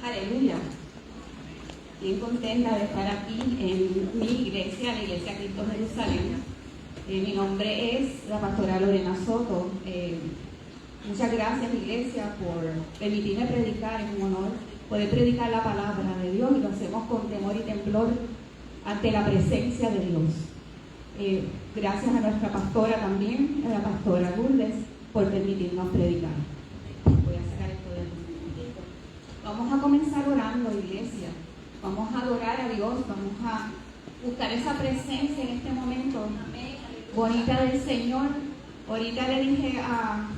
Aleluya. Bien contenta de estar aquí en mi iglesia, la Iglesia Cristo Jerusalén. Mi nombre es la pastora Lorena Soto. Muchas gracias, iglesia, por permitirme predicar. Es un honor poder predicar la palabra de Dios, y lo hacemos con temor y temblor ante la presencia de Dios. Gracias a nuestra pastora también, a la pastora Lourdes, por permitirnos predicar. Voy a sacar esto de un momentito. Vamos a comenzar orando, iglesia. Vamos a adorar a Dios, vamos a buscar esa presencia en este momento bonita del Señor. Ahorita le dije a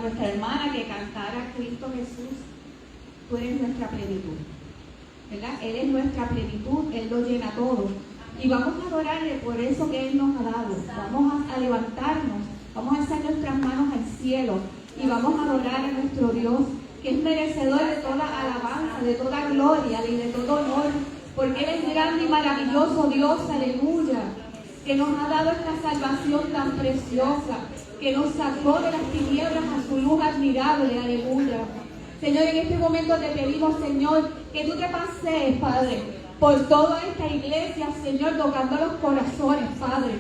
nuestra hermana que cantara Cristo Jesús, tú eres nuestra plenitud, ¿verdad? Él es nuestra plenitud, Él lo llena todo. Y vamos a adorarle por eso que Él nos ha dado. Vamos a levantarnos, vamos a alzar nuestras manos al cielo y vamos a adorar a nuestro Dios, que es merecedor de toda alabanza, de toda gloria y de todo honor, porque Él es grande y maravilloso Dios, aleluya, que nos ha dado esta salvación tan preciosa, que nos sacó de las tinieblas a su luz admirable, aleluya. Señor, en este momento te pedimos, Señor, que tú te pasees, Padre, por toda esta iglesia, Señor, tocando los corazones, Padre.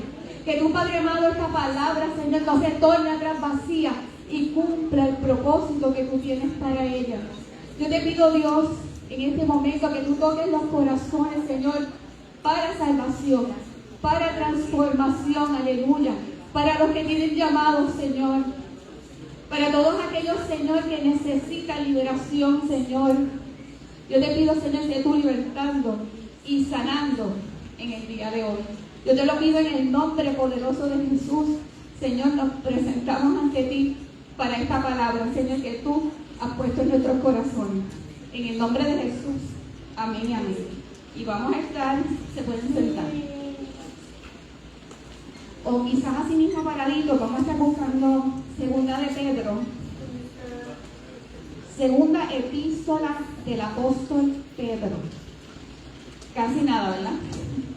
Que tú, Padre amado, esta palabra, Señor, no se torne atrás vacía y cumpla el propósito que tú tienes para ella. Yo te pido, Dios, en este momento que tú toques los corazones, Señor, para salvación, para transformación, aleluya, para los que tienen llamado, Señor, para todos aquellos, Señor, que necesitan liberación, Señor. Yo te pido, Señor, que tú libertando y sanando en el día de hoy. Yo te lo pido en el nombre poderoso de Jesús. Señor, nos presentamos ante ti para esta palabra, Señor, que tú has puesto en nuestros corazones. En el nombre de Jesús. Amén y amén. Y vamos a estar, se pueden sentar. O quizás así mismo paradito, vamos a estar buscando Segunda de Pedro. Segunda epístola del apóstol Pedro. Casi nada, ¿verdad?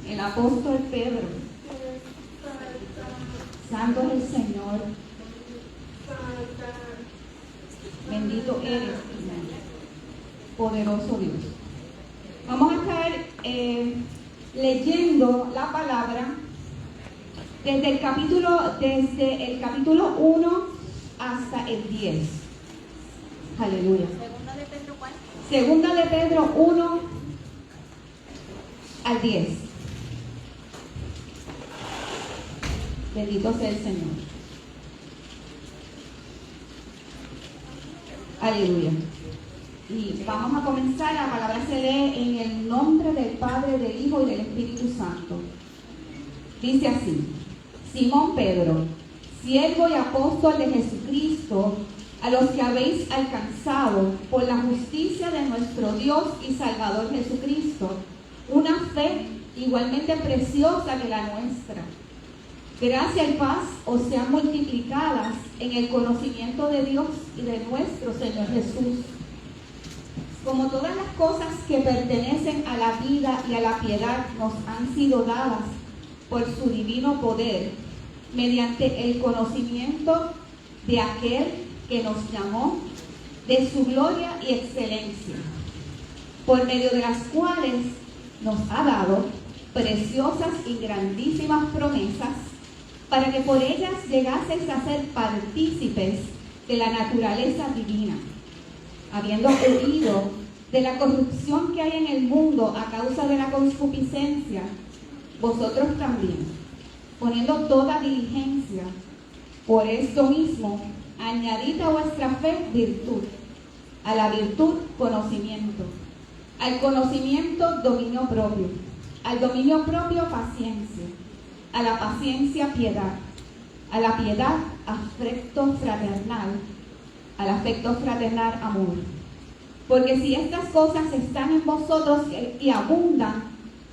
El apóstol Pedro. Santo es el Señor. Bendito eres, Señor. Poderoso Dios. Vamos a estar leyendo la palabra desde el capítulo 1 hasta el 10. Aleluya. ¿Segunda de Pedro cuál? Segunda de Pedro 1 al 10. Bendito sea el Señor. Aleluya. Y vamos a comenzar. La palabra se lee en el nombre del Padre, del Hijo y del Espíritu Santo. Dice así: Simón Pedro, siervo y apóstol de Jesucristo, a los que habéis alcanzado por la justicia de nuestro Dios y Salvador Jesucristo, una fe igualmente preciosa que la nuestra. Gracia y paz os sean multiplicadas en el conocimiento de Dios y de nuestro Señor Jesús. Como todas las cosas que pertenecen a la vida y a la piedad nos han sido dadas por su divino poder, mediante el conocimiento de aquel que nos llamó de su gloria y excelencia, por medio de las cuales nos ha dado preciosas y grandísimas promesas, para que por ellas llegaseis a ser partícipes de la naturaleza divina, habiendo huido de la corrupción que hay en el mundo a causa de la concupiscencia, vosotros también, poniendo toda diligencia, por esto mismo, añadid a vuestra fe virtud, a la virtud conocimiento, al conocimiento dominio propio, al dominio propio paciencia, a la paciencia piedad, a la piedad afecto fraternal, al afecto fraternal amor. Porque si estas cosas están en vosotros y abundan,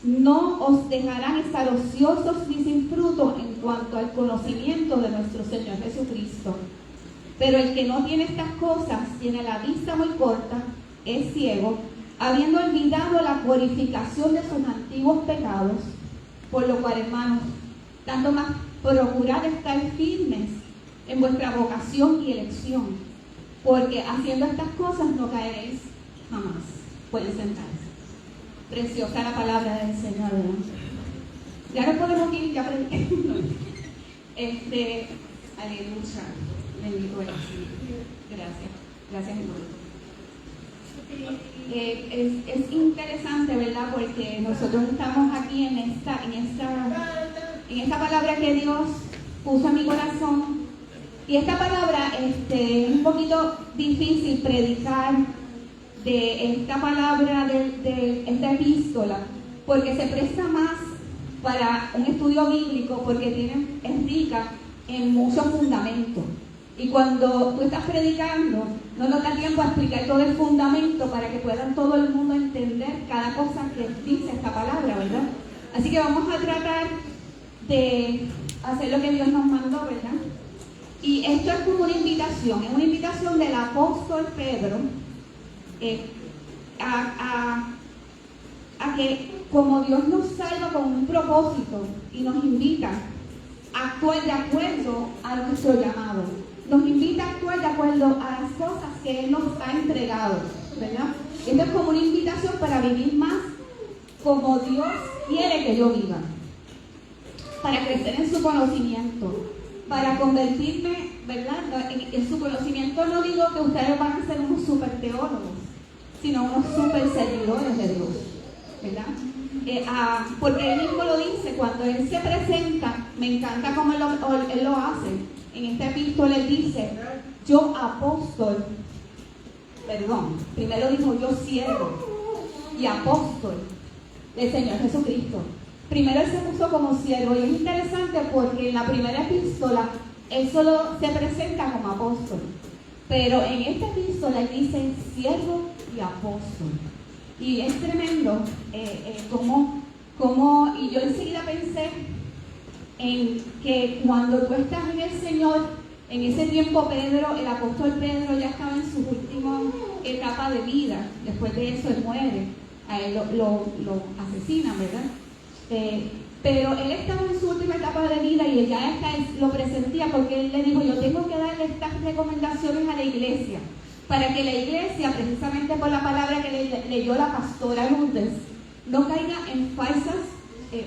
no os dejarán estar ociosos ni sin fruto en cuanto al conocimiento de nuestro Señor Jesucristo. Pero el que no tiene estas cosas tiene la vista muy corta, es ciego, habiendo olvidado la purificación de sus antiguos pecados. Por lo cual, hermanos, tanto más procurad estar firmes en vuestra vocación y elección, porque haciendo estas cosas no caeréis jamás. Pueden sentarse. Preciosa la palabra del Señor, ¿verdad? Ya no podemos ir, ya prediqué. Aleluya. Bendito eres. Gracias. Gracias, Jesús. Es interesante, ¿verdad? Porque nosotros estamos aquí en esta palabra que Dios puso en mi corazón. Y esta palabra es un poquito difícil predicar de esta palabra, de esta epístola, porque se presta más para un estudio bíblico, porque es rica en muchos fundamentos. Y cuando tú estás predicando, no nos da tiempo a explicar todo el fundamento para que pueda todo el mundo entender cada cosa que dice esta palabra, ¿verdad? Así que vamos a tratar de hacer lo que Dios nos mandó, ¿verdad? Y esto es como una invitación del apóstol Pedro a que como Dios nos salva con un propósito y nos invita a actuar de acuerdo a nuestro llamado, nos invita a actuar de acuerdo a las cosas que Él nos ha entregado, ¿verdad? Esto es como una invitación para vivir más como Dios quiere que yo viva, para crecer en su conocimiento, para convertirme, ¿verdad? En su conocimiento. No digo que ustedes van a ser unos super teólogos, sino unos super servidores de Dios, ¿verdad? Porque Él mismo lo dice, cuando Él se presenta, me encanta cómo Él lo hace. En esta epístola Él dice, yo apóstol, primero dijo yo siervo y apóstol del Señor Jesucristo. Primero Él se puso como siervo, y es interesante porque en la primera epístola Él solo se presenta como apóstol, pero en esta epístola Él dice siervo y apóstol. Y es tremendo y yo enseguida pensé en que cuando tú estás en el Señor, en ese tiempo el apóstol Pedro ya estaba en su última etapa de vida. Después de eso Él muere, a él lo asesinan, ¿verdad? Pero él estaba en su última etapa de vida y él ya lo presentía, porque él le dijo, yo tengo que darle estas recomendaciones a la iglesia, para que la iglesia, precisamente por la palabra que leyó la pastora Lourdes, no caiga en falsas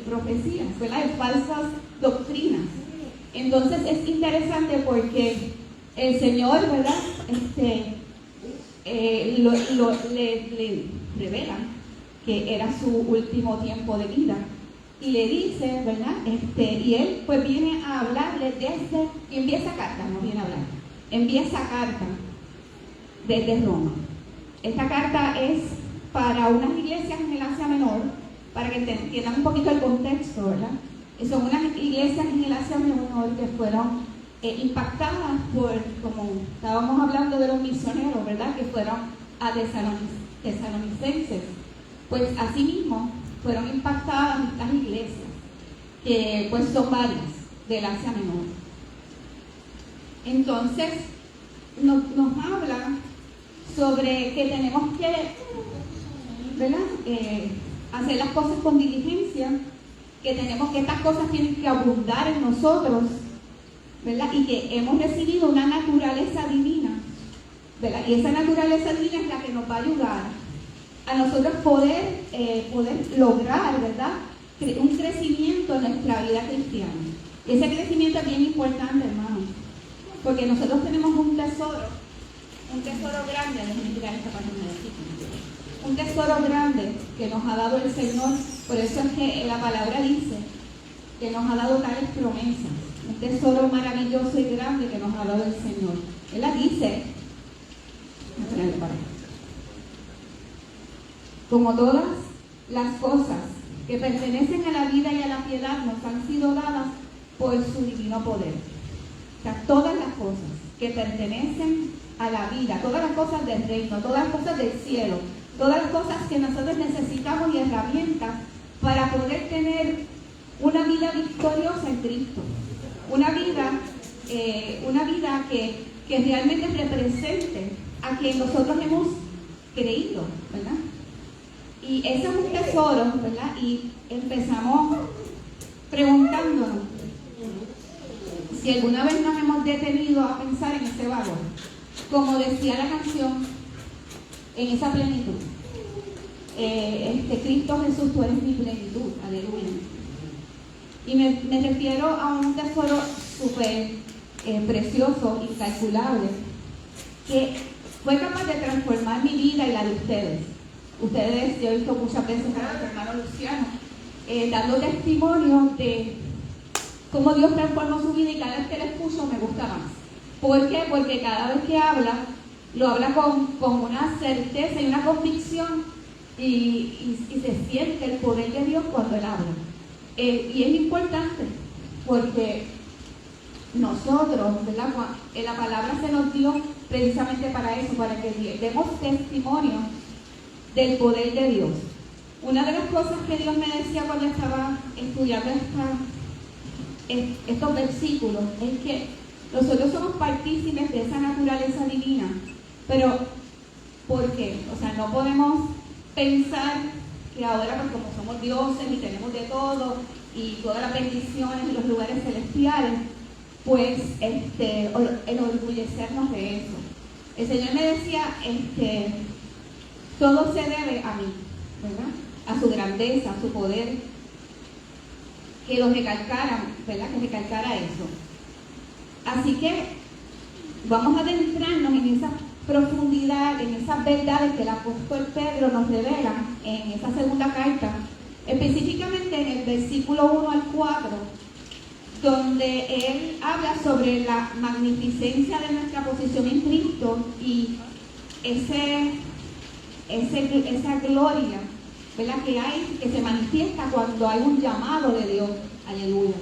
profecías, ¿verdad? En falsas doctrinas. Entonces es interesante porque el Señor, ¿verdad? Le revela que era su último tiempo de vida. Y le dice, ¿verdad? Y él pues viene a hablarle empieza carta, no viene a hablar, empieza carta desde Roma. Esta carta es para unas iglesias en el Asia Menor, para que entiendan un poquito el contexto, ¿verdad? Son unas iglesias en el Asia Menor que fueron impactadas como estábamos hablando de los misioneros, ¿verdad? Que fueron a tesalonicenses. Pues asimismo fueron impactadas estas iglesias, que pues son varias del Asia Menor. Entonces nos habla sobre que tenemos que, ¿verdad? Hacer las cosas con diligencia, que estas cosas tienen que abundar en nosotros, ¿verdad? Y que hemos recibido una naturaleza divina, ¿verdad? Y esa naturaleza divina es la que nos va a ayudar a nosotros poder lograr, ¿verdad?, un crecimiento en nuestra vida cristiana. Y ese crecimiento es bien importante, hermano, porque nosotros tenemos un tesoro grande, déjenme tirar esta página de aquí, un tesoro grande que nos ha dado el Señor. Por eso es que la palabra dice que nos ha dado tales promesas, un tesoro maravilloso y grande que nos ha dado el Señor. Él la dice, como todas las cosas que pertenecen a la vida y a la piedad nos han sido dadas por su divino poder. O sea, todas las cosas que pertenecen a la vida, todas las cosas del reino, todas las cosas del cielo, todas las cosas que nosotros necesitamos y herramientas para poder tener una vida victoriosa en Cristo, una vida que realmente represente a quien nosotros hemos creído, ¿verdad? Y ese es un tesoro, ¿verdad? Y empezamos preguntándonos si alguna vez nos hemos detenido a pensar en ese valor, como decía la canción, en esa plenitud. Cristo Jesús, tú eres mi plenitud, aleluya. Y me refiero a un tesoro súper precioso, incalculable, que fue capaz de transformar mi vida y la de ustedes. Ustedes, yo he visto muchas veces a nuestro hermano Luciano dando testimonio de cómo Dios transformó su vida, y cada vez que lo escucho me gusta más. ¿Por qué? Porque cada vez que habla, lo habla con una certeza y una convicción, y se siente el poder de Dios cuando Él habla. Y es importante porque nosotros, ¿verdad? La palabra se nos dio precisamente para eso, para que demos testimonio del poder de Dios. Una de las cosas que Dios me decía cuando estaba estudiando estos versículos es que nosotros somos partícipes de esa naturaleza divina. Pero, ¿por qué? O sea, no podemos pensar que ahora, pues como somos dioses y tenemos de todo y todas las bendiciones en los lugares celestiales, pues enorgullecernos de eso. El Señor me decía, todo se debe a mí, ¿verdad? A su grandeza, a su poder, que lo recalcara, ¿verdad? Que recalcara eso. Así que vamos a adentrarnos en esa profundidad, en esas verdades que el apóstol Pedro nos revela en esa segunda carta, específicamente en el versículo 1 al 4, donde él habla sobre la magnificencia de nuestra posición en Cristo y esa gloria, ¿verdad?, que se manifiesta cuando hay un llamado de Dios. Aleluya.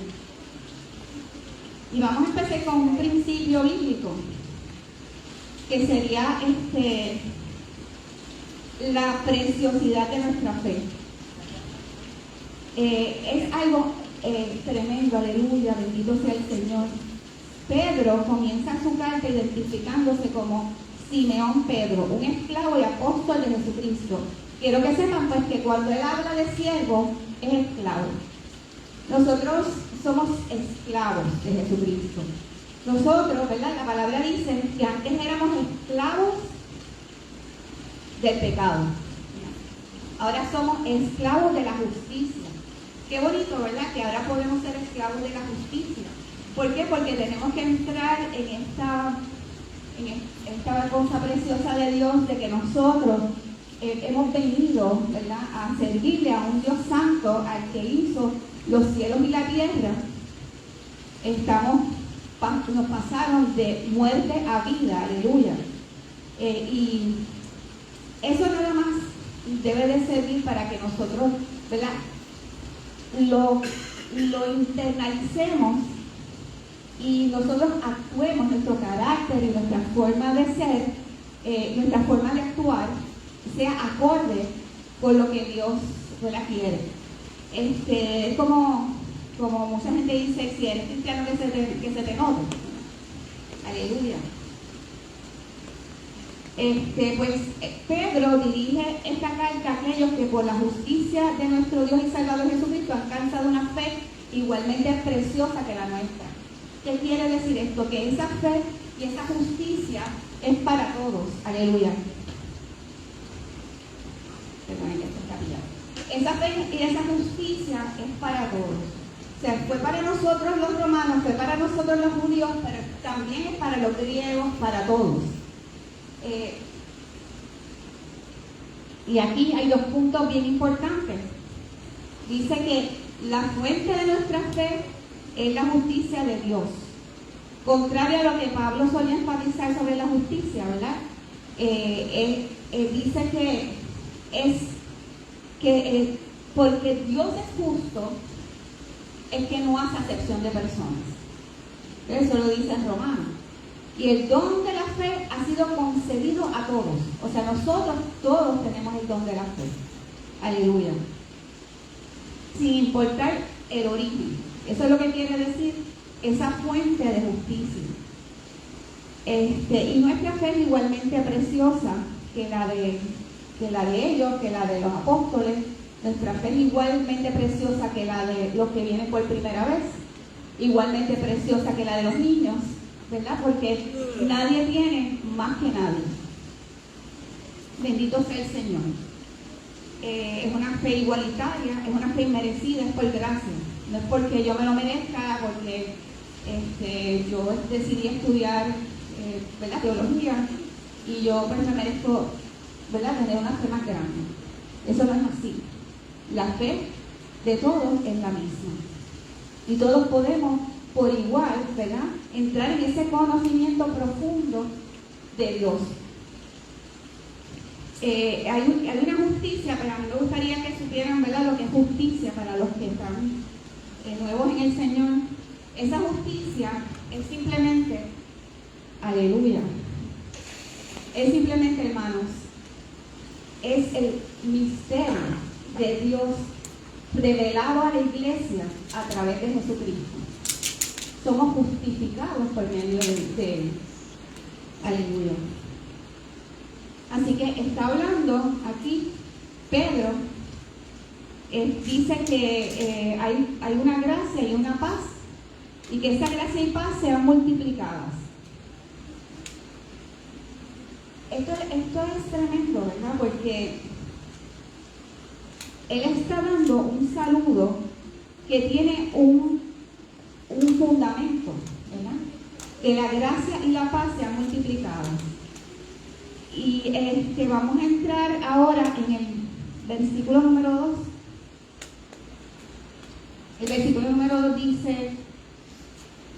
Y vamos a empezar con un principio bíblico, que sería la preciosidad de nuestra fe. Es algo tremendo, aleluya, bendito sea el Señor. Pedro comienza su carta identificándose como Simeón Pedro, un esclavo y apóstol de Jesucristo. Quiero que sepan pues que cuando él habla de siervo, es esclavo. Nosotros somos esclavos de Jesucristo. Nosotros, ¿verdad? La palabra dice que antes éramos esclavos del pecado. Ahora somos esclavos de la justicia. Qué bonito, ¿verdad? Que ahora podemos ser esclavos de la justicia. ¿Por qué? Porque tenemos que entrar en esta cosa preciosa de Dios, de que nosotros hemos venido, ¿verdad?, a servirle a un Dios santo, al que hizo los cielos y la tierra. Nos pasaron de muerte a vida, aleluya. Y eso nada más debe de servir para que nosotros, ¿verdad?, lo internalicemos y nosotros actuemos, nuestro carácter y nuestra forma de ser, nuestra forma de actuar, sea acorde con lo que Dios, ¿verdad?, quiere. Es como mucha gente dice, si eres cristiano, que se te note. Aleluya. Pues Pedro dirige esta carta a aquellos que por la justicia de nuestro Dios y Salvador Jesucristo han alcanzado una fe igualmente preciosa que la nuestra. ¿Qué quiere decir esto? Que esa fe y esa justicia es para todos. Aleluya. Esa fe y esa justicia es para todos. O sea, fue para nosotros los romanos, fue para nosotros los judíos, pero también es para los griegos, para todos. Y aquí hay dos puntos bien importantes. Dice que la fuente de nuestra fe es la justicia de Dios. Contrario a lo que Pablo solía enfatizar sobre la justicia, ¿verdad? Él dice que porque Dios es justo, es que no hace acepción de personas. Eso lo dice en Romanos. Y el don de la fe ha sido concedido a todos. O sea, nosotros todos tenemos el don de la fe. Aleluya. Sin importar el origen. Eso es lo que quiere decir esa fuente de justicia. Y nuestra fe es igualmente preciosa que la de ellos, que la de los apóstoles. Nuestra fe es igualmente preciosa que la de los que vienen por primera vez. Igualmente preciosa que la de los niños, ¿verdad? Porque nadie tiene más que nadie. Bendito sea el Señor. es una fe igualitaria, es una fe inmerecida, es por gracia. No es porque yo me lo merezca, porque yo decidí estudiar ¿verdad? Teología y yo pues me merezco, ¿verdad? Tener una fe más grande. Eso no es así. La fe de todos es la misma. Y todos podemos, por igual, ¿verdad?, entrar en ese conocimiento profundo de Dios. Hay una justicia, pero a mí me gustaría que supieran, ¿verdad?, lo que es justicia para los que están nuevos en el Señor. Esa justicia es simplemente, aleluya, es simplemente, hermanos, es el misterio de Dios revelado a la iglesia a través de Jesucristo. Somos justificados por medio de Él. Aleluya. Así que está hablando aquí Pedro, dice que hay una gracia y una paz, y que esa gracia y paz sean multiplicadas. Esto es tremendo, ¿verdad? Porque él está dando un saludo que tiene un fundamento, ¿verdad? Que la gracia y la paz sean multiplicadas. Y vamos a entrar ahora en el versículo número 2. El versículo número 2 dice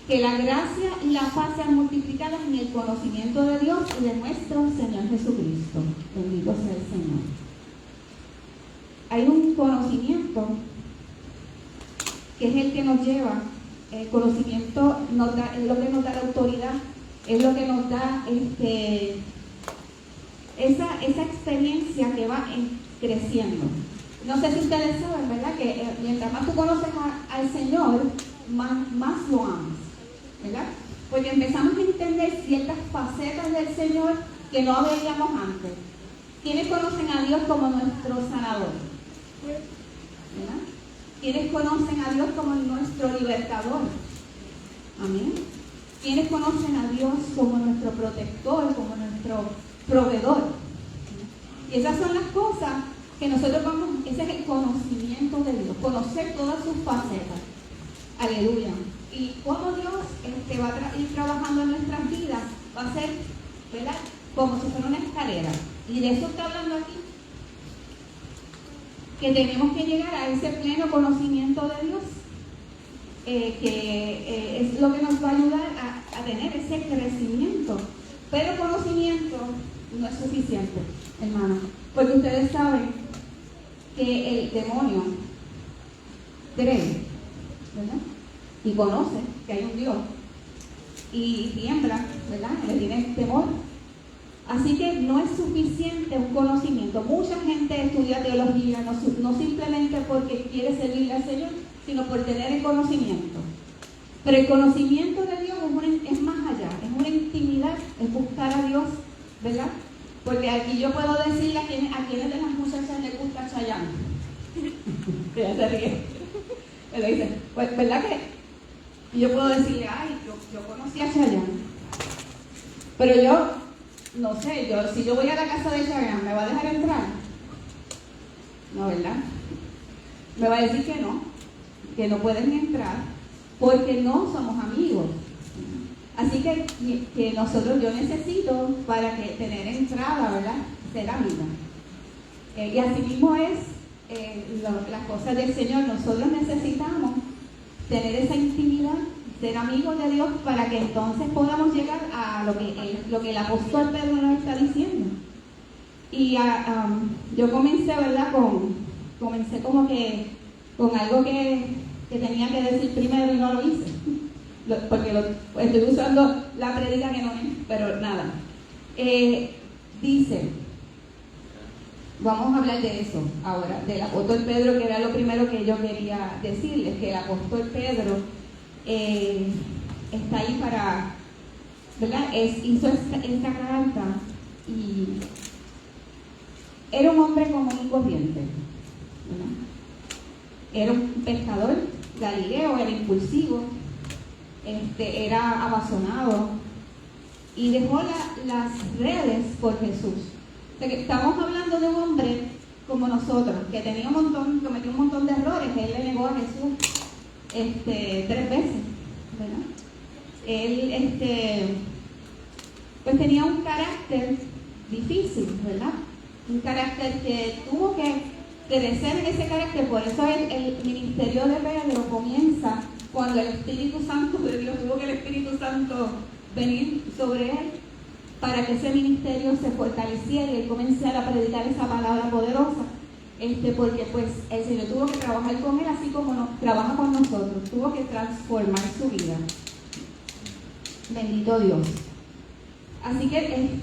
que la gracia y la paz sean multiplicadas en el conocimiento de Dios y de nuestro Señor Jesucristo. Bendito sea el Señor. Hay un conocimiento que es el que nos lleva, el conocimiento es lo que nos da la autoridad, es lo que nos da esa experiencia que va creciendo. No sé si ustedes saben, ¿verdad?, que mientras más tú conoces al Señor, más lo amas, ¿verdad? Porque empezamos a entender ciertas facetas del Señor que no veíamos antes. ¿Quiénes conocen a Dios como nuestro sanador? ¿Verdad? ¿Quiénes conocen a Dios como nuestro libertador? Amén. ¿Quiénes conocen a Dios como nuestro protector, como nuestro proveedor? Y esas son las cosas que nosotros vamos, ese es el conocimiento de Dios, conocer todas sus facetas. Aleluya. Y cómo Dios va a ir trabajando en nuestras vidas, va a ser, ¿verdad?, como si fuera una escalera. Y de eso está hablando aquí, que tenemos que llegar a ese pleno conocimiento de Dios, que es lo que nos va a ayudar a tener ese crecimiento. Pero conocimiento no es suficiente, hermano, porque ustedes saben que el demonio cree, ¿verdad?, y conoce que hay un Dios y tiembla, ¿verdad?, le tiene temor. Así que no es suficiente un conocimiento. Mucha gente estudia teología no simplemente porque quiere servirle al Señor, sino por tener el conocimiento. Pero el conocimiento de Dios es más allá, es una intimidad, es buscar a Dios, ¿verdad? Porque aquí yo puedo decirle a quienes de las muchachas les gusta Chayanne. Ella se ríe. Me lo dice, pues, ¿verdad que? Y yo puedo decirle, ay, yo conocí a Chayanne. Pero yo, no sé, si yo voy a la casa de Chayanne, ¿me va a dejar entrar? No, ¿verdad? Me va a decir que no pueden entrar porque no somos amigos. Así que nosotros, yo necesito para tener entrada, ¿verdad?, ser amiga. Y así mismo es las cosas del Señor. Nosotros necesitamos tener esa intimidad, ser amigos de Dios, para que entonces podamos llegar a lo que el apóstol Pedro nos está diciendo. Y yo comencé, ¿verdad?, comencé como que con algo que tenía que decir primero y no lo hice. Porque estoy usando la prédica que no es, pero nada. Dice, vamos a hablar de eso ahora, del apóstol Pedro, que era lo primero que yo quería decirles, que el apóstol Pedro está ahí para, ¿verdad?, hizo esta carta y era un hombre común y corriente, ¿verdad? Era un pescador galileo, era impulsivo, era apasionado y dejó las redes por Jesús. O sea, que estamos hablando de un hombre como nosotros, que cometió un montón de errores. Él le negó a Jesús 3 veces, ¿verdad? Él pues tenía un carácter difícil, ¿verdad? Un carácter que tuvo que crecer en ese carácter. Por eso el ministerio de Pedro comienza cuando el Espíritu Santo de Dios, tuvo que el Espíritu Santo venir sobre él para que ese ministerio se fortaleciera y él comenzara a predicar esa palabra poderosa. Porque pues el Señor tuvo que trabajar con él así como trabaja con nosotros, tuvo que transformar su vida. Bendito Dios. Así que él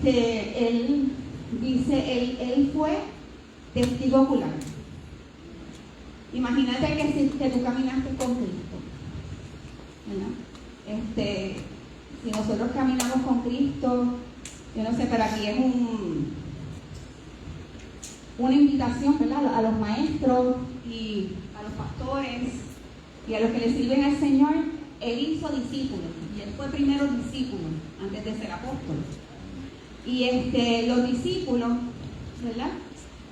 dice, él fue testigo ocular. Imagínate que tú caminaste con Cristo, ¿verdad? Si nosotros caminamos con Cristo, yo no sé, pero aquí es una invitación, ¿verdad?, a los maestros y a los pastores y a los que le sirven al Señor. Él hizo discípulos y él fue primero discípulo antes de ser apóstol. Y los discípulos, ¿verdad?,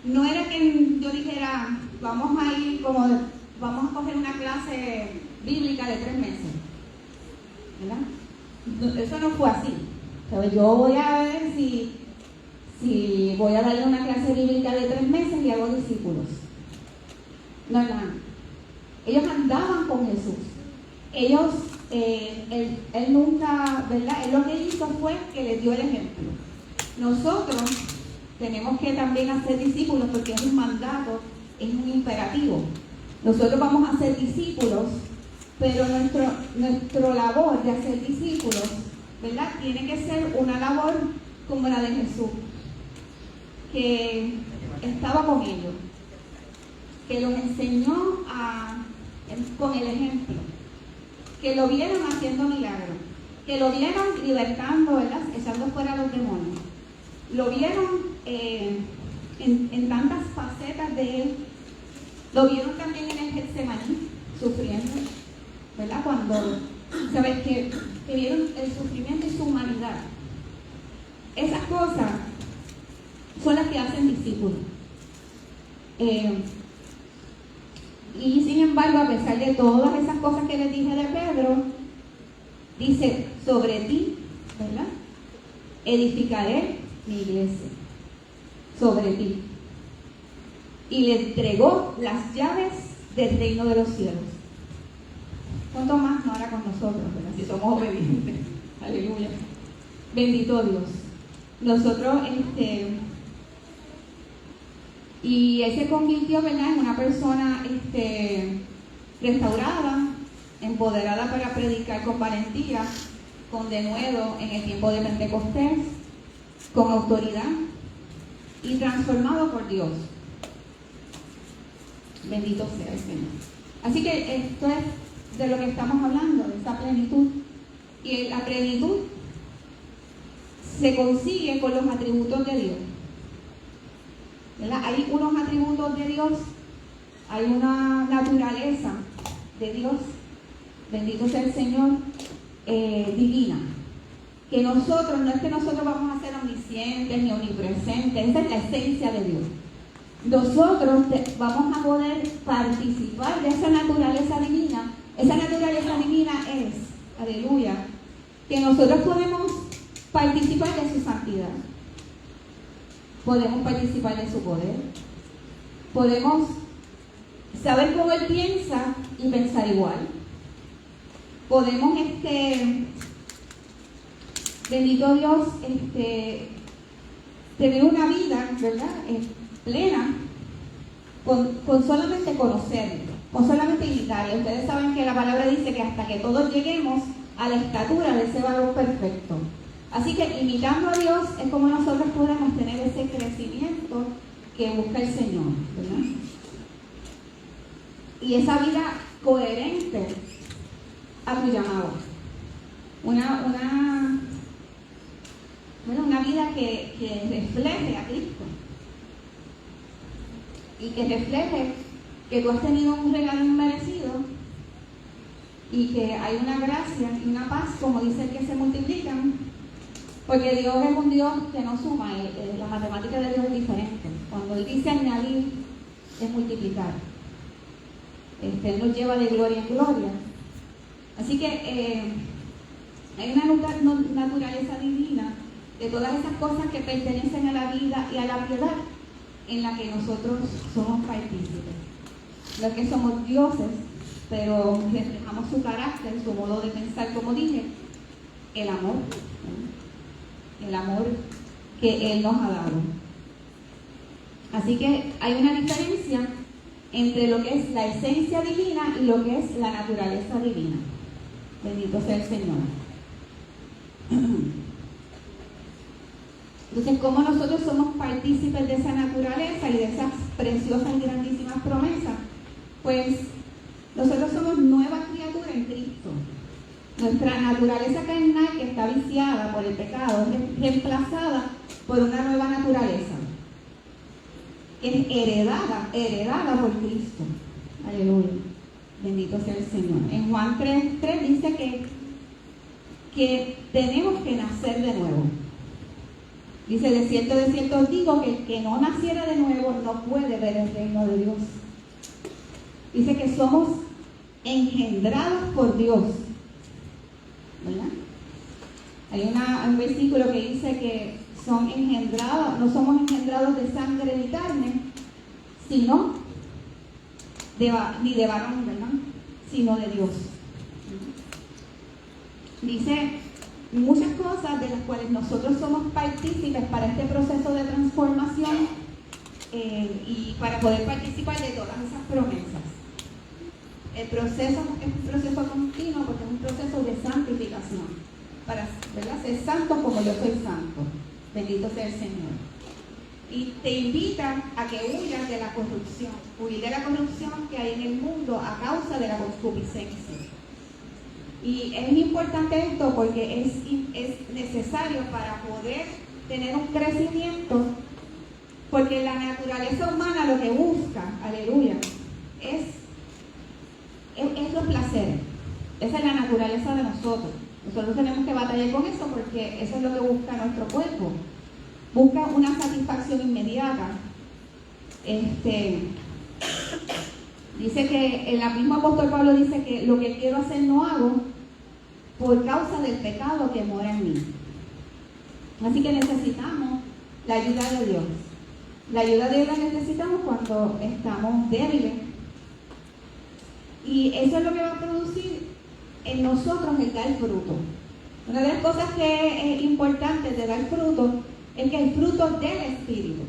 no era que yo dijera, vamos a coger una clase bíblica de 3 meses, ¿verdad? Eso no fue así. Entonces, yo voy a ver si voy a darle una clase bíblica de 3 meses y hago discípulos. No, hermano. Ellos andaban con Jesús. Él nunca, ¿verdad? Él lo que hizo fue que les dio el ejemplo. Nosotros tenemos que también hacer discípulos porque es un mandato, es un imperativo. Nosotros vamos a ser discípulos, pero nuestro labor de hacer discípulos, ¿verdad?, tiene que ser una labor como la de Jesús, que estaba con ellos, que los enseñó con el ejemplo, que lo vieron haciendo milagros, que lo vieron libertando, ¿verdad?, echando fuera a los demonios, lo vieron en tantas facetas de él, lo vieron también en el Getsemaní, sufriendo, ¿verdad?, cuando, ¿sabes?, que vieron el sufrimiento y su humanidad. Esas cosas son las que hacen discípulos. Y sin embargo, a pesar de todas esas cosas que les dije de Pedro, dice, sobre ti, ¿verdad?, edificaré mi iglesia. Sobre ti. Y le entregó las llaves del reino de los cielos. ¿Cuánto más no hará con nosotros, ¿verdad?, si somos obedientes? Aleluya. Bendito Dios. Nosotros, y él se convirtió, ¿verdad?, en una persona restaurada, empoderada para predicar con valentía, con denuedo en el tiempo de Pentecostés, con autoridad y transformado por Dios. Bendito sea el Señor. Así que esto es de lo que estamos hablando, de esa plenitud. Y la plenitud se consigue con los atributos de Dios, ¿verdad? Hay unos atributos de Dios, hay una naturaleza de Dios, bendito sea el Señor, divina, que nosotros, no es que nosotros vamos a ser omniscientes ni omnipresentes, esa es la esencia de Dios. Nosotros vamos a poder participar de esa naturaleza divina. Esa naturaleza divina es, aleluya, que nosotros podemos participar de su santidad, podemos participar de su poder, podemos saber cómo Él piensa y pensar igual, podemos, bendito Dios, tener una vida, ¿verdad?, plena, con solamente conocerlo, con solamente imitarle. Ustedes saben que la palabra dice que hasta que todos lleguemos a la estatura de ese varón perfecto. Así que imitando a Dios es como nosotros podemos tener ese crecimiento que busca el Señor, ¿verdad? Y esa vida coherente a tu llamado. Una vida que refleje a Cristo. Y que refleje que tú has tenido un regalo inmerecido y que hay una gracia y una paz, como dice el que se multiplican, porque Dios es un Dios que no suma, la matemática de Dios es diferente. Cuando Él dice añadir, es multiplicar. Él nos lleva de gloria en gloria. Así que hay una naturaleza divina de todas esas cosas que pertenecen a la vida y a la piedad en la que nosotros somos partícipes. Los que somos dioses, pero reflejamos su carácter, su modo de pensar, como dije, el amor que Él nos ha dado. Así que hay una diferencia entre lo que es la esencia divina y lo que es la naturaleza divina. Bendito sea el Señor. Entonces, ¿cómo nosotros somos partícipes de esa naturaleza y de esas preciosas y grandísimas promesas? Pues nosotros somos nueva criatura en Cristo. Nuestra naturaleza carnal, que está viciada por el pecado, es reemplazada por una nueva naturaleza. Es heredada por Cristo. Aleluya. Bendito sea el Señor. En Juan 3:3 dice que tenemos que nacer de nuevo. Dice, de cierto os digo que el que no naciera de nuevo no puede ver el reino de Dios. Dice que somos engendrados por Dios. ¿Verdad? Hay un versículo que dice que son engendrados, no somos engendrados de sangre ni carne, sino ni de varón, ¿verdad? Sino de Dios. Dice muchas cosas de las cuales nosotros somos partícipes para este proceso de transformación y para poder participar de todas esas promesas. El proceso es un proceso continuo porque es un proceso de santificación, para, ¿verdad?, ser santo como yo soy santo. Bendito sea el Señor. Y te invita a que huyas de la corrupción, huir de la corrupción que hay en el mundo a causa de la concupiscencia. Y es importante esto porque es necesario para poder tener un crecimiento, porque la naturaleza humana lo que busca, aleluya, es los placeres. Esa es la naturaleza de nosotros. Nosotros tenemos que batallar con eso porque eso es lo que busca nuestro cuerpo. Busca una satisfacción inmediata. Dice que el mismo apóstol Pablo dice que lo que quiero hacer no hago por causa del pecado que mora en mí. Así que necesitamos la ayuda de Dios. La ayuda de Dios la necesitamos cuando estamos débiles. Y eso es lo que va a producir en nosotros el dar fruto. Una de las cosas que es importante de dar fruto es que hay frutos del Espíritu.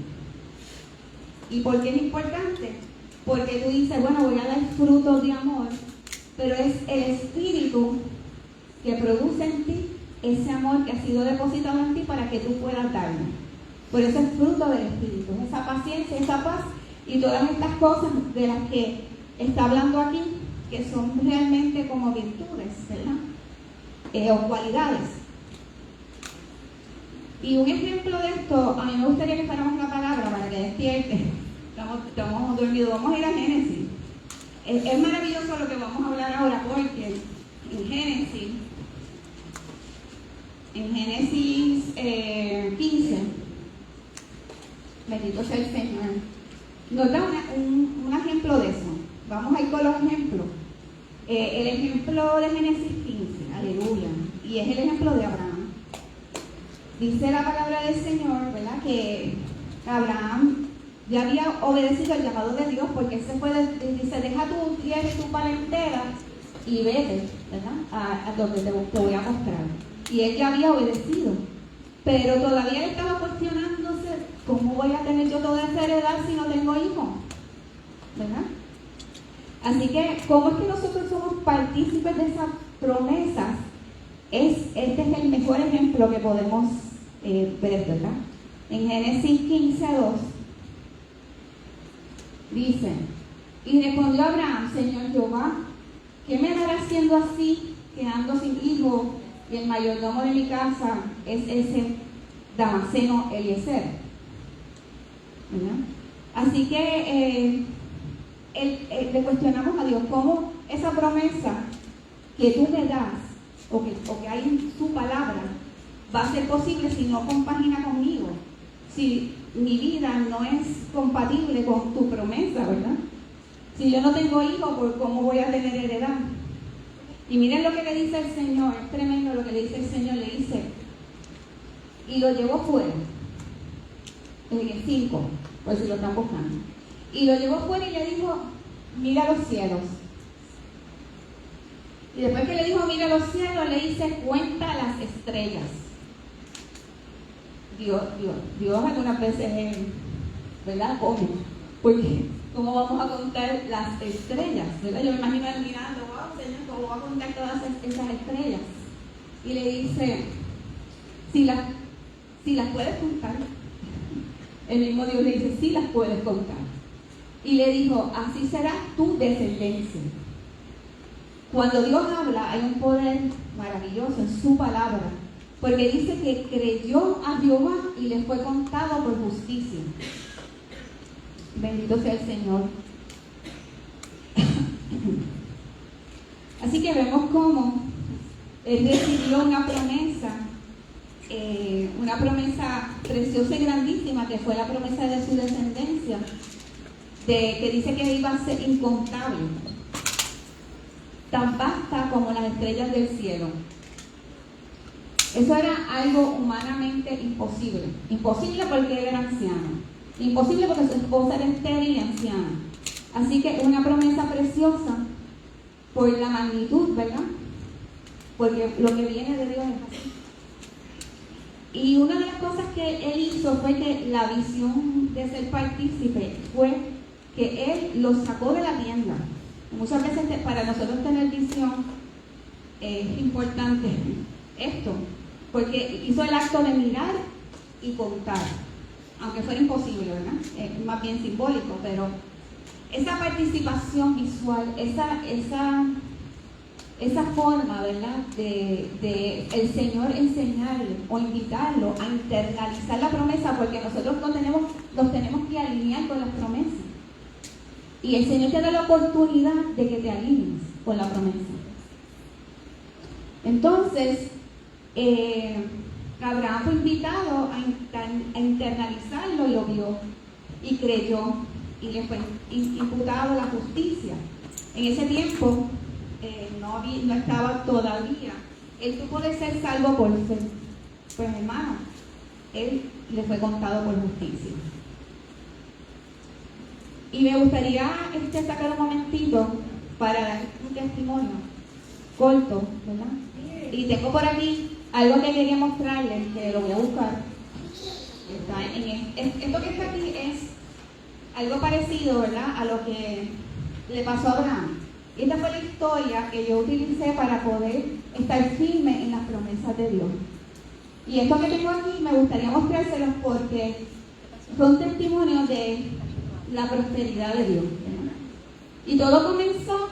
¿Y por qué es importante? Porque tú dices, bueno, voy a dar frutos de amor, pero es el Espíritu que produce en ti ese amor que ha sido depositado en ti para que tú puedas darlo. Por eso es fruto del Espíritu, esa paciencia, esa paz y todas estas cosas de las que está hablando aquí, que son realmente como virtudes, ¿verdad? O cualidades. Y un ejemplo de esto, a mí me gustaría que fuéramos la palabra para que despierte. Estamos dormidos, vamos a ir a Génesis. Es maravilloso lo que vamos a hablar ahora porque en Génesis 15, bendito sea el Señor, nos da un ejemplo de eso. Vamos a ir con los ejemplos. El ejemplo de Génesis 15, aleluya, y es el ejemplo de Abraham. Dice la palabra del Señor, ¿verdad?, que Abraham ya había obedecido al llamado de Dios porque él se fue, dice, deja tu tierra y tu parentela y vete, ¿verdad?, a donde te voy a mostrar. Y él ya había obedecido, pero todavía él estaba cuestionándose, ¿cómo voy a tener yo toda esa heredad si no tengo hijos? ¿Verdad? Así que, ¿cómo es que nosotros somos partícipes de esas promesas? Este es el mejor ejemplo que podemos ver, ¿verdad? En Génesis 15:2 dice, y respondió Abraham, Señor Jehová, ¿qué me darás siendo así, quedando sin hijo, y el mayordomo de mi casa es ese Damaseno Eliezer? ¿Verdad? Así que le cuestionamos a Dios cómo esa promesa que tú me das o que hay en su palabra va a ser posible si no compagina conmigo, si mi vida no es compatible con tu promesa, ¿verdad? Si yo no tengo hijos, pues ¿cómo voy a tener heredad? Y miren lo que le dice el Señor, es tremendo lo que le dice el Señor, le dice, y lo llevó fuera, en el 5, por si lo están buscando, y lo llevó fuera y le dijo, mira los cielos. Y después que le dijo, mira los cielos, le dice, cuenta las estrellas. Dios algunas veces, ¿verdad? Porque ¿cómo vamos a contar las estrellas? ¿Verdad? Yo me imagino él mirando, wow, Señor, ¿cómo voy a contar todas esas estrellas? Y le dice, si las puedes contar. El mismo Dios le dice, sí las puedes contar. Y le dijo, así será tu descendencia. Cuando Dios habla, hay un poder maravilloso en su palabra, porque dice que creyó a Jehová y le fue contado por justicia. Bendito sea el Señor. Así que vemos cómo Él recibió una promesa preciosa y grandísima, que fue la promesa de su descendencia, que dice que iba a ser incontable, tan vasta como las estrellas del cielo. Eso era algo humanamente imposible. Imposible porque él era anciano. Imposible porque su esposa era estéril y anciana. Así que una promesa preciosa por la magnitud, ¿verdad? Porque lo que viene de Dios es así. Y una de las cosas que él hizo fue que la visión de ser partícipe fue que él los sacó de la tienda. Muchas veces para nosotros tener visión es importante esto, porque hizo el acto de mirar y contar, aunque fuera imposible, ¿verdad? Es más bien simbólico, pero esa participación visual, esa forma, ¿verdad? De el Señor enseñarle o invitarlo a internalizar la promesa, porque nosotros los tenemos que alinear con las promesas. Y el Señor te da la oportunidad de que te alinees con la promesa. Entonces, Abraham fue invitado a internalizarlo y lo vio y creyó y le fue imputado la justicia. En ese tiempo no estaba todavía el tipo de ser salvo por fe. Pues hermano, él le fue contado por justicia. Y me gustaría sacar un momentito para dar un testimonio corto, ¿verdad? Y tengo por aquí algo que quería mostrarles, que lo voy a buscar. Esto que está aquí es algo parecido, ¿verdad?, a lo que le pasó a Abraham. Y esta fue la historia que yo utilicé para poder estar firme en las promesas de Dios. Y esto que tengo aquí me gustaría mostrárselos porque son testimonios de la prosperidad de Dios, ¿verdad? Y todo comenzó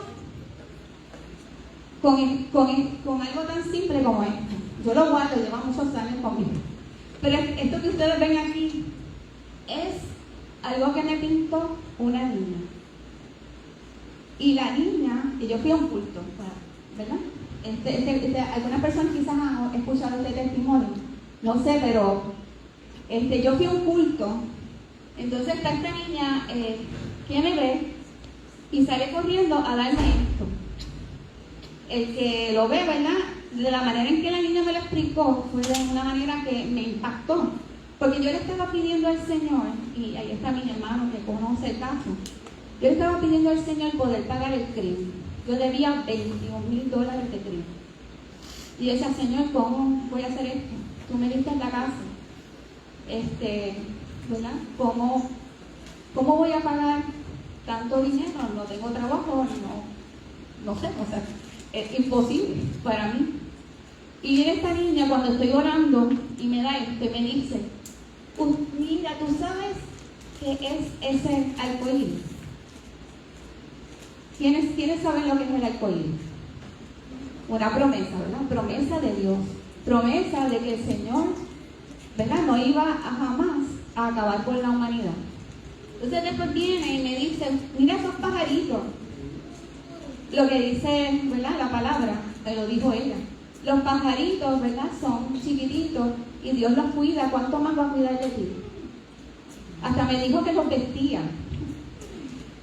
con algo tan simple como esto. Yo lo guardo, lleva muchos años conmigo. Pero esto que ustedes ven aquí es algo que me pintó una niña. Y la niña, y yo fui a un culto, ¿verdad? Algunas personas quizás han escuchado este testimonio, no sé, pero yo fui a un culto. Entonces está esta niña que me ve y sale corriendo a darme esto. El que lo ve, ¿verdad?, de la manera en que la niña me lo explicó, fue de una manera que me impactó. Porque yo le estaba pidiendo al Señor, y ahí está mi hermano que conoce el caso, yo le estaba pidiendo al Señor poder pagar el crimen. Yo debía $21,000 de crimen. Y yo decía, Señor, ¿cómo voy a hacer esto? Tú me diste en la casa. ¿Verdad? ¿Cómo voy a pagar tanto dinero? No tengo trabajo, no sé, o sea, es imposible para mí. Y viene esta niña cuando estoy orando y me da esto y me dice, mira, ¿tú sabes qué es ese arcoíris? ¿Quiénes saben lo que es el arcoíris? Una promesa, ¿verdad? Promesa de Dios, promesa de que el Señor, ¿verdad?, no iba a jamás a acabar con la humanidad. Entonces después viene y me dice, mira esos pajaritos. Lo que dice, ¿verdad?, la palabra, me lo dijo ella. Los pajaritos, ¿verdad?, son chiquititos y Dios los cuida. ¿Cuánto más va a cuidar de ti? Hasta me dijo que los vestía.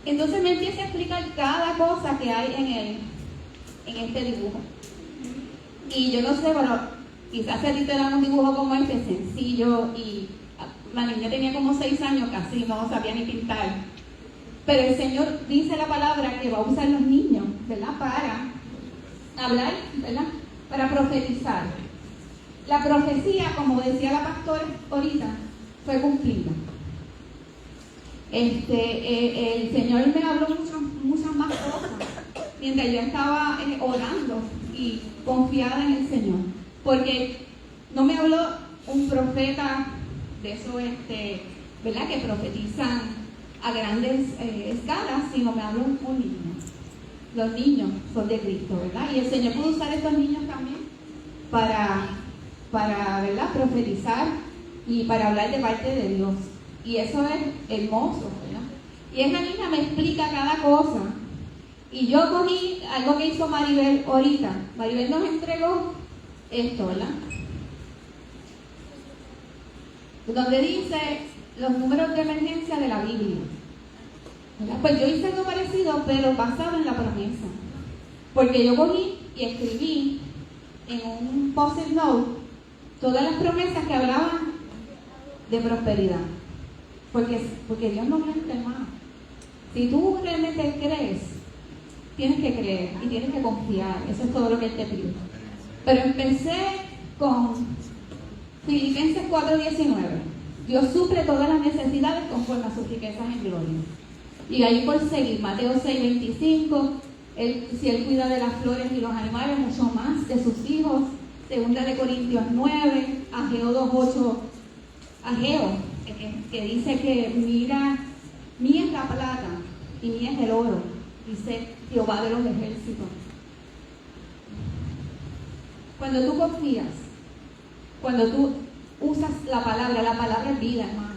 Entonces me empieza a explicar cada cosa que hay en este dibujo. Y yo no sé, bueno, quizás si a ti te dan un dibujo como este, sencillo, y la niña tenía como 6 años casi, no sabía ni pintar. Pero el Señor dice la palabra que va a usar los niños, ¿verdad? Para hablar, ¿verdad? Para profetizar. La profecía, como decía la pastora ahorita, fue cumplida. El Señor me habló muchas más cosas mientras yo estaba orando y confiada en el Señor, porque no me habló un profeta de eso, ¿verdad? Que profetizan a grandes escalas, sino me habló un niño. Los niños son de Cristo, ¿verdad? Y el Señor puede usar a estos niños también para ¿verdad? Profetizar y para hablar de parte de Dios. Y eso es hermoso, ¿verdad? Y esa niña me explica cada cosa. Y yo cogí algo que hizo Maribel ahorita. Maribel nos entregó esto, ¿verdad? Donde dice los números de emergencia de la Biblia, ¿verdad? Pues yo hice algo parecido, pero basado en la promesa. Porque yo cogí y escribí en un post-it note todas las promesas que hablaban de prosperidad. Porque Dios no miente, hermano. Si tú realmente crees, tienes que creer y tienes que confiar. Eso es todo lo que Él te pide. Pero empecé con Filipenses 4:19. Dios suple todas las necesidades conforme a sus riquezas en gloria. Y ahí por seguir, Mateo 6:25, si Él cuida de las flores y los animales, mucho más de sus hijos. Segunda de Corintios 9, Ageo 2:8, Ageo, que dice que mía es la plata y mía es el oro, dice Jehová de los ejércitos. Cuando tú confías, cuando tú usas la palabra es vida, hermano.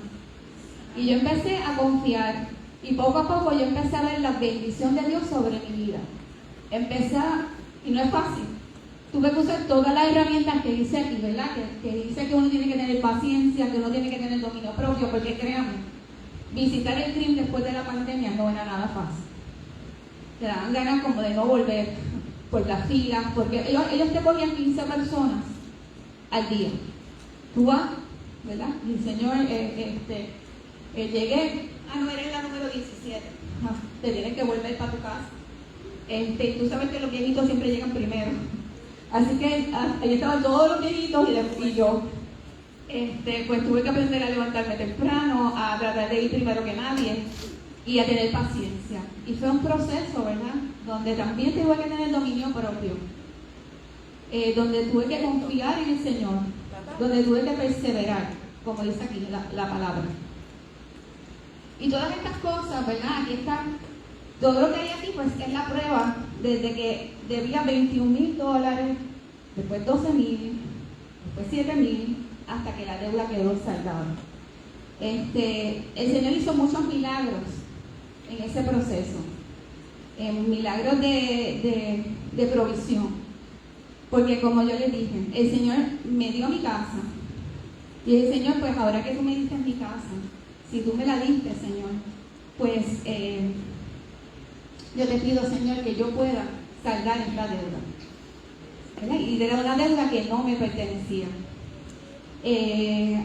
Y yo empecé a confiar, y poco a poco yo empecé a ver la bendición de Dios sobre mi vida. Y no es fácil. Tuve que usar todas las herramientas que dice aquí, ¿verdad? Que dice que uno tiene que tener paciencia, que uno tiene que tener dominio propio, porque créanme, visitar el CRIM después de la pandemia no era nada fácil. Te daban ganas como de no volver por las filas, porque ellos te cogían 15 personas al día. Tú vas, ¿verdad? Y el Señor, llegué, no, eres la número 17. Te tienes que volver para tu casa. Y tú sabes que los viejitos siempre llegan primero. Así que ahí estaban todos los viejitos y yo. Pues tuve que aprender a levantarme temprano, a tratar de ir primero que nadie y a tener paciencia. Y fue un proceso, ¿verdad? Donde también tuve que tener dominio propio. Donde tuve que confiar en el Señor. Donde tuve que perseverar, como dice aquí la palabra. Y todas estas cosas, ¿verdad? Aquí están. Todo lo que hay aquí, pues, es la prueba desde que debía $21,000, después $12,000, después $7,000, hasta que la deuda quedó saldada. El Señor hizo muchos milagros en ese proceso, milagros de provisión, porque como yo les dije, el Señor me dio mi casa, y el Señor, pues ahora que tú me diste mi casa, si tú me la diste, Señor, pues yo te pido, Señor, que yo pueda saldar esta deuda, ¿verdad? Y era una deuda que no me pertenecía.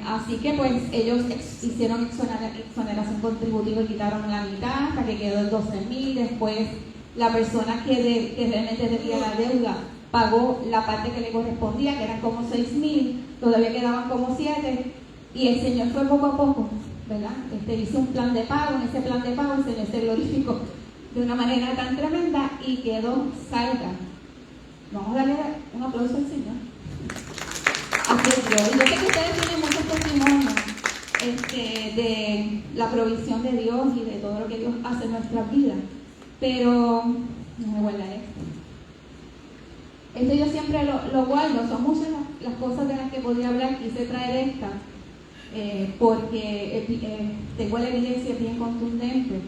Así que pues ellos hicieron exoneración contributiva y quitaron la mitad hasta que quedó el $12,000. Después la persona que realmente debía la deuda pagó la parte que le correspondía, que eran como $6,000, todavía quedaban como $7,000, y el Señor fue poco a poco, ¿verdad? Hizo un plan de pago. En ese plan de pago el Señor se glorificó de una manera tan tremenda y quedó salda. Vamos a darle un aplauso al Señor. Así es Dios. Y yo sé que ustedes tienen muchos testimonios de la provisión de Dios y de todo lo que Dios hace en nuestras vidas, pero no me guardaré esto yo siempre lo guardo. Son muchas las cosas de las que podría hablar. Quise traer esta porque tengo la evidencia bien contundente.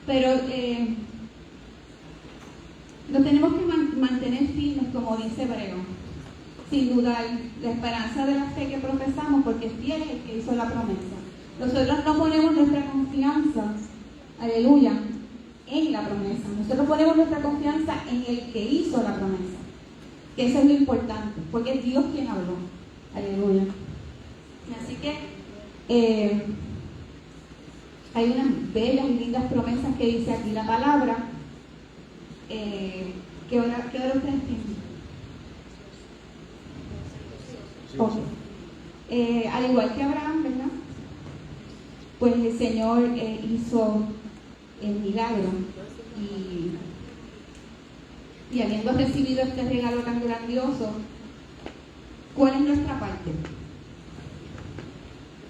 Pero nos tenemos que mantener firmes, como dice Hebreo, sin dudar la esperanza de la fe que profesamos, porque es fiel el que hizo la promesa. Nosotros no ponemos nuestra confianza, aleluya, en la promesa. Nosotros ponemos nuestra confianza en el que hizo la promesa. Que eso es lo importante, porque es Dios quien habló. Aleluya. Así que hay unas bellas y lindas promesas que dice aquí la palabra. ¿Qué hora ustedes tienen? Okay. Al igual que Abraham, ¿verdad? Pues el Señor hizo el milagro y habiendo recibido este regalo tan grandioso, ¿cuál es nuestra parte?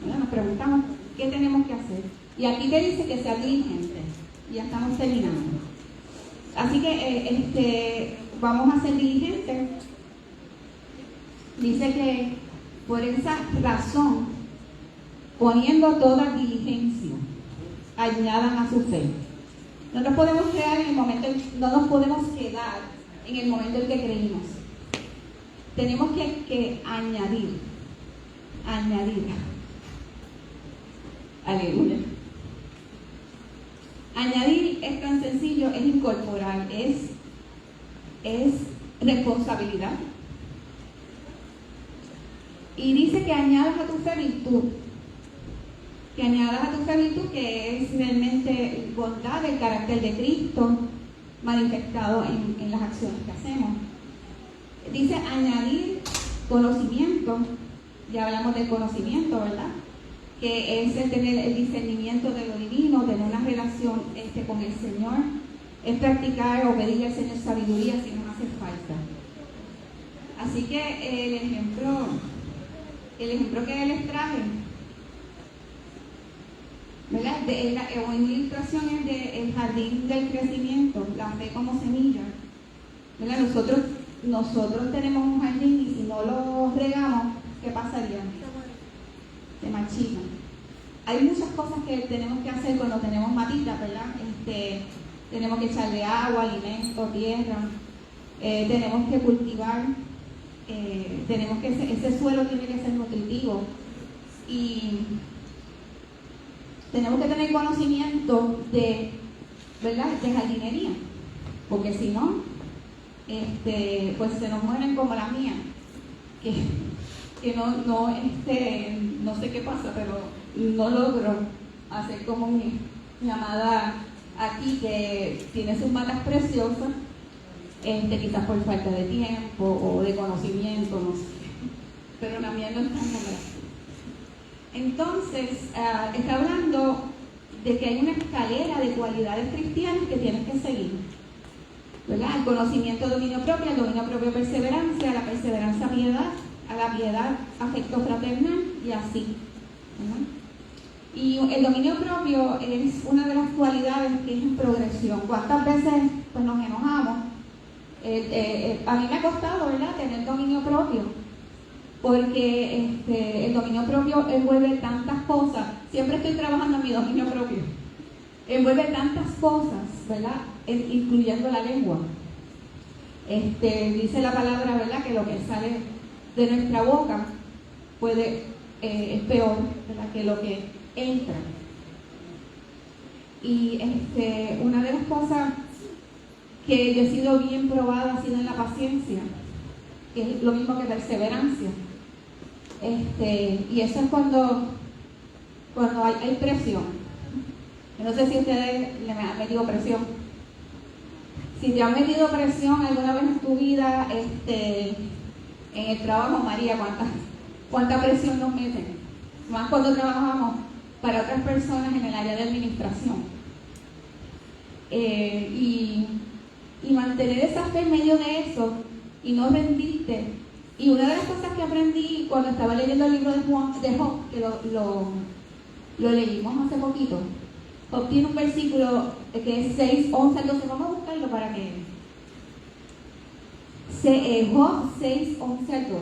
Bueno, nos preguntamos, ¿qué tenemos que hacer? Y aquí te dice que sea diligente. Ya estamos terminando. Así que vamos a ser diligentes. Dice que por esa razón, poniendo toda diligencia, añadan a su fe. No nos podemos quedar en el momento, no nos podemos quedar en el momento en que creímos. Tenemos que añadir. Aleluya. Añadir es tan sencillo, es incorporar, es responsabilidad. Y dice que añadas a tu fe virtud. Que añadas a tu fe virtud, que es realmente bondad, el carácter de Cristo manifestado en las acciones que hacemos. Dice añadir conocimiento. Ya hablamos del conocimiento, ¿verdad? Que es el tener el discernimiento de lo divino, tener una relación con el Señor, es practicar o pedirle al Señor sabiduría si nos hace falta. Así que el ejemplo que les traje, ¿verdad? Una ilustración es del jardín del crecimiento, la fe como semilla, ¿verdad? Nosotros tenemos un jardín y si no lo regamos, ¿qué pasaría? Se marchita. Hay muchas cosas que tenemos que hacer cuando tenemos matitas, ¿verdad? Tenemos que echarle agua, alimento, tierra, tenemos que cultivar, ese suelo tiene que ser nutritivo y tenemos que tener conocimiento ¿verdad? De jardinería, porque si no, pues se nos mueren como la mía, que no sé qué pasa, pero no logro hacer como mi amada aquí, que tiene sus matas preciosas, quizás por falta de tiempo o de conocimiento, no sé, pero la mía no está en la. Entonces, está hablando de que hay una escalera de cualidades cristianas que tienes que seguir, ¿verdad? El conocimiento, dominio propio, el dominio propio, perseverancia, la perseverancia, piedad, a la piedad, afecto fraternal y así, ¿verdad? Y el dominio propio es una de las cualidades que es en progresión. ¿Cuántas veces pues, nos enojamos? A mí me ha costado, ¿verdad?, tener dominio propio, porque el dominio propio envuelve tantas cosas. Siempre estoy trabajando en mi dominio propio. Envuelve tantas cosas, ¿verdad?, incluyendo la lengua. Dice la palabra, ¿verdad?, que lo que sale de nuestra boca es peor, ¿verdad?, que lo que entra. Y una de las cosas que yo he sido bien probada ha sido en la paciencia, que es lo mismo que perseverancia. Y eso es cuando hay presión. Yo no sé si ustedes le han metido presión. Si te han metido presión alguna vez en tu vida, en el trabajo, María, ¿cuánta presión nos meten? Más cuando trabajamos para otras personas en el área de administración. Y mantener esa fe en medio de eso y no rendirte. Y una de las cosas que aprendí cuando estaba leyendo el libro de Job, que lo leímos hace poquito. Job tiene un versículo que es 6, 11 al 12. Vamos a buscarlo para que... Job 6, 11 al 12.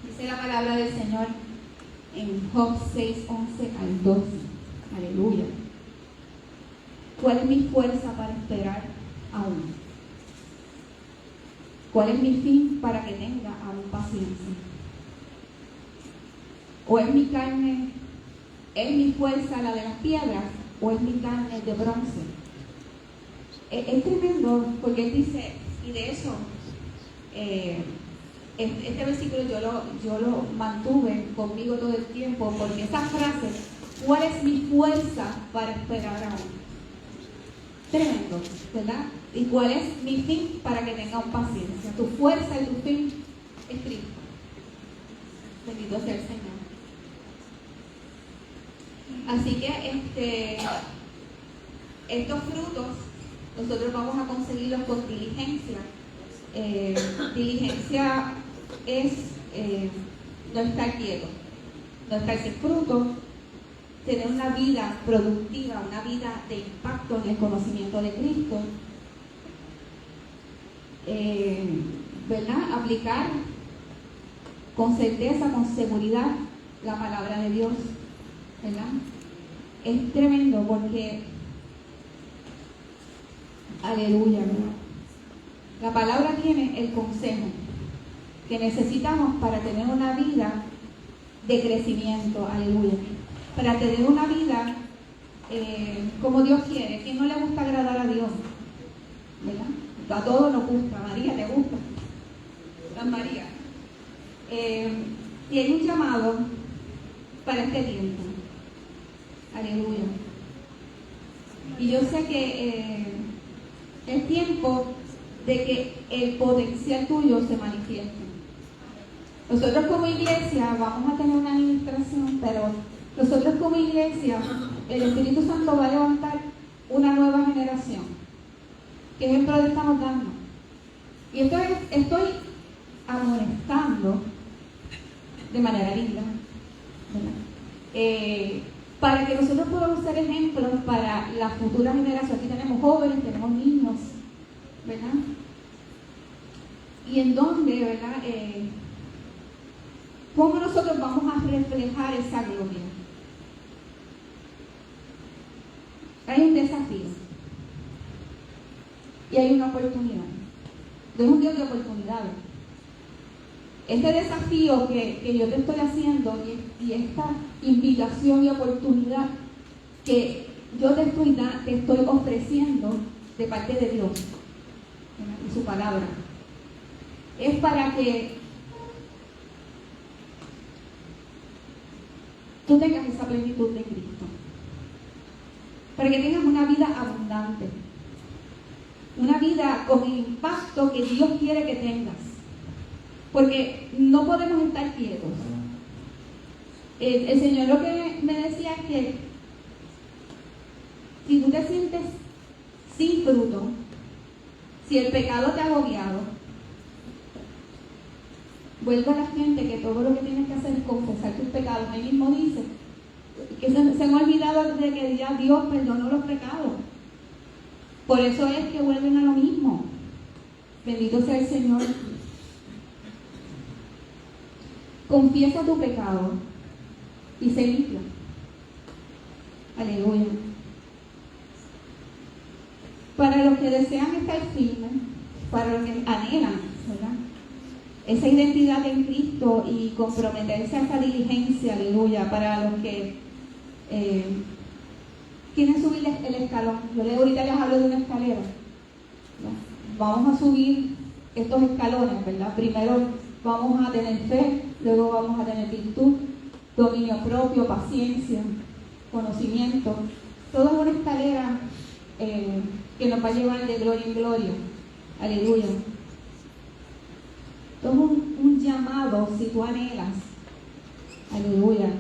Dice la palabra del Señor en Job 6, 11 al 12. Aleluya. ¿Cuál es mi fuerza para esperar aún? ¿Cuál es mi fin para que tenga aún paciencia? ¿O es mi carne ¿Es mi fuerza la de las piedras o es mi carne de bronce? Es tremendo porque él dice, y de eso, este versículo yo lo mantuve conmigo todo el tiempo, porque esa frase, ¿cuál es mi fuerza para esperar aún? Tremendo, ¿verdad? ¿Y cuál es mi fin para que tengan paciencia? Tu fuerza y tu fin es Cristo. Bendito sea el Señor. Así que estos frutos nosotros vamos a conseguirlos con diligencia. Diligencia es no estar quieto, no estar sin fruto, tener una vida productiva, una vida de impacto en el conocimiento de Cristo, ¿verdad? Aplicar con certeza, con seguridad la palabra de Dios, ¿verdad? Es tremendo porque, aleluya, ¿verdad? La palabra tiene el consejo que necesitamos para tener una vida de crecimiento, aleluya, para tener una vida como Dios quiere. ¿Quién no le gusta agradar a Dios? ¿Verdad? A todos nos gusta. María, ¿te gusta? San María. Tiene un llamado para este tiempo, aleluya. Y yo sé que es tiempo de que el potencial tuyo se manifieste. Nosotros como iglesia vamos a tener una administración, pero nosotros como iglesia, el Espíritu Santo va a levantar una nueva generación. ¿Qué ejemplo le estamos dando? Y estoy amonestando de manera linda, ¿verdad? Para que nosotros podamos ser ejemplos para la futura generación. Aquí tenemos jóvenes, tenemos niños, ¿verdad? Y en donde, ¿verdad? ¿Cómo nosotros vamos a reflejar esa gloria? Hay un desafío y hay una oportunidad. Dios es un Dios de oportunidades. Este desafío que yo te estoy haciendo y esta invitación y oportunidad que yo te estoy ofreciendo de parte de Dios y su palabra, es para que tú tengas esa plenitud de Cristo, para que tengas una vida abundante, una vida con el impacto que Dios quiere que tengas, porque no podemos estar quietos. El Señor lo que me decía es que si tú te sientes sin fruto, si el pecado te ha agobiado, vuelve a la gente que todo lo que tienes que hacer es confesar tus pecados. Él mismo dice que se han olvidado de que ya Dios perdonó los pecados. Por eso es que vuelven a lo mismo. Bendito sea el Señor. Confiesa tu pecado y se limpia. Aleluya. Para los que desean estar firmes, para los que anhelan, ¿verdad?, esa identidad en Cristo y comprometerse a esa diligencia, aleluya, para los que quieren subir el escalón. Yo ahorita les hablo de una escalera, ¿verdad? Vamos a subir estos escalones, ¿verdad? Primero vamos a tener fe, luego vamos a tener virtud, dominio propio, paciencia, conocimiento. Todo es una escalera que nos va a llevar de gloria en gloria. Aleluya. Todo es un llamado, si tú anhelas. Aleluya.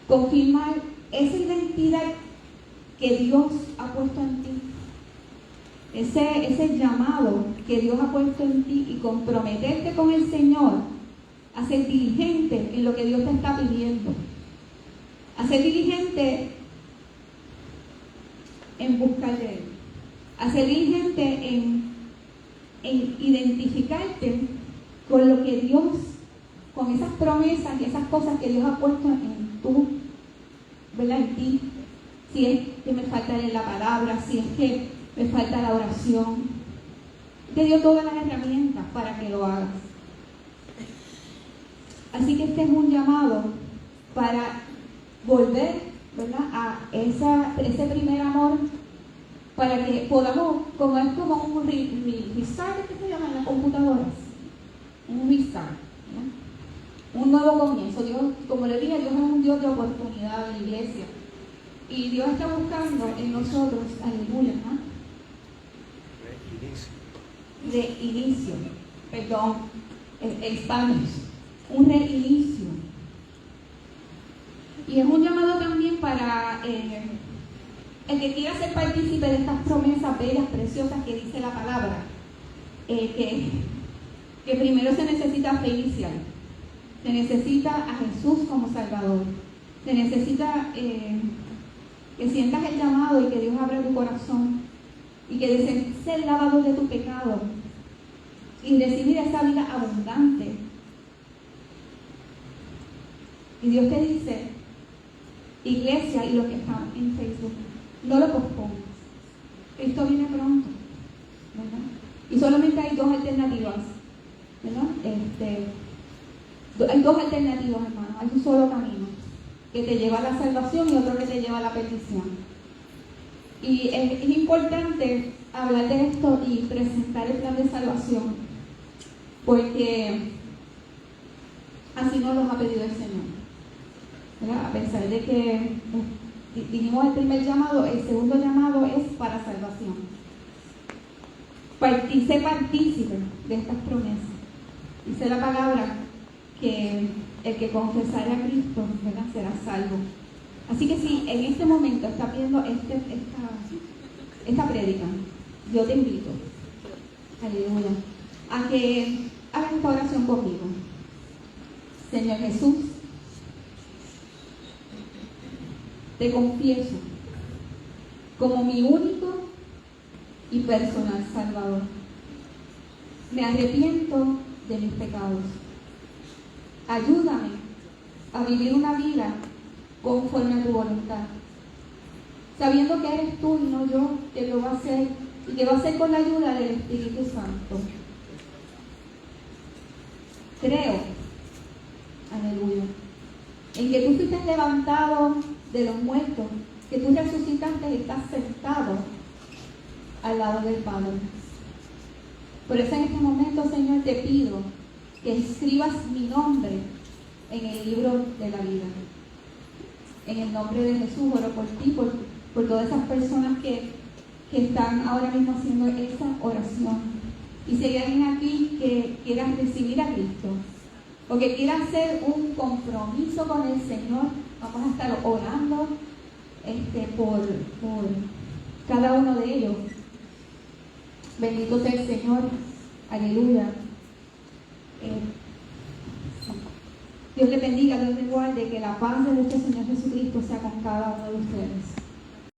Confirmar esa identidad que Dios ha puesto en ti. Ese llamado que Dios ha puesto en ti y comprometerte con el Señor a ser diligente en lo que Dios te está pidiendo. A ser diligente en buscar de Él. A ser diligente en identificarte con lo que Dios, con esas promesas y esas cosas que Dios ha puesto en tú, ¿verdad? En ti. Si es que me falta leer la palabra, si es que me falta la oración, te dio todas las herramientas para que lo hagas. Así que este es un llamado para volver, ¿verdad?, a ese primer amor, para que podamos, como es como un restart, ¿qué se llama en las computadoras? Un restart, ¿verdad? Un nuevo comienzo. Dios, como le dije, Dios es un Dios de oportunidad en la iglesia. Y Dios está buscando en nosotros, aleluya, ¿no? Reinicio, perdón, Spanish, un reinicio. Y es un llamado también para el que quiera ser partícipe de estas promesas bellas, preciosas que dice la palabra, que primero se necesita fe inicial, se necesita a Jesús como Salvador, se necesita que sientas el llamado y que Dios abra tu corazón y que desees ser lavado de tu pecado y recibir esa vida abundante. Y Dios te dice, iglesia y los que están en Facebook, no lo pospongas. Cristo viene pronto, ¿verdad? Y solamente hay dos alternativas, ¿verdad? Hay dos alternativas, hermano. Hay un solo camino que te lleva a la salvación y otro que te lleva a la perdición. Y es importante hablar de esto y presentar el plan de salvación, porque así nos lo ha pedido el Señor, ¿verdad? A pesar de que dijimos el primer llamado, el segundo llamado es para salvación. Sé partícipe de estas promesas. Dice la palabra que el que confesare a Cristo, ¿verdad?, será salvo. Así que si en este momento estás viendo esta prédica, yo te invito, aleluya, a que hagas esta oración conmigo. Señor Jesús, te confieso como mi único y personal Salvador. Me arrepiento de mis pecados. Ayúdame a vivir una vida conforme a tu voluntad, sabiendo que eres tú y no yo que lo va a hacer, y que va a ser con la ayuda del Espíritu Santo. Creo, aleluya, en que tú fuiste levantado de los muertos, que tú resucitaste y estás sentado al lado del Padre. Por eso en este momento, Señor, te pido que escribas mi nombre en el libro de la vida. En el nombre de Jesús oro por ti, por todas esas personas que están ahora mismo haciendo esa oración. Y si hay alguien aquí que quiera recibir a Cristo o que quiera hacer un compromiso con el Señor, vamos a estar orando por cada uno de ellos. Bendito sea el Señor, aleluya. Dios les bendiga, Dios les guarde, que la paz de nuestro Señor Jesucristo sea con cada uno de ustedes.